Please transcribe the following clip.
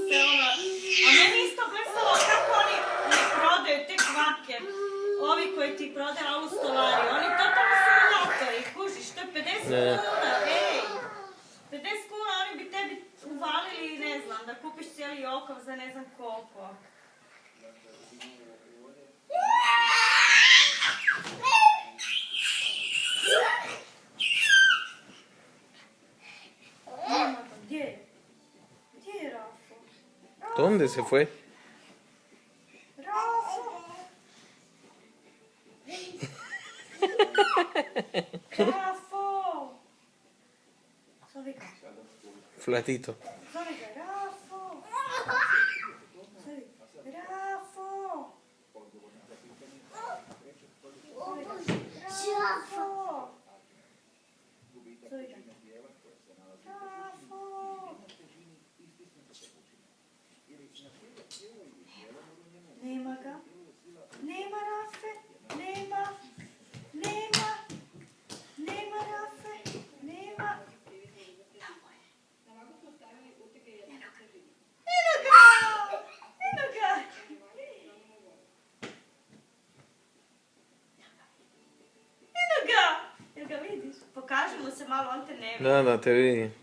se ono... A meni isto blesalo kako oni ne prodaju te kvake. Ovi koji ti prodaju austolari, oni totalno su inatori, kužiš, to je 50 kuna, ej! 50 kuna oni bi tebi uvalili, ne znam, da kupiš cijeli okov za ne znam koliko. Gdje je? Gdje je Rafo? ¿Dónde se fue? Rafo! Rafo! Zove ga. Flatito. Zove ga, Rafo! Zove, Rafo! Zove ga, Rafo! Zove ga. Rafo! Nema ga. Nema Rafe. Nema. Nema. Nema Rafe. Nema. Tamo je. Eno ga! Eno ga! Eno ga! Jel ga vidiš? Pokaži mu se malo, on te ne vidi. Da, te vidim.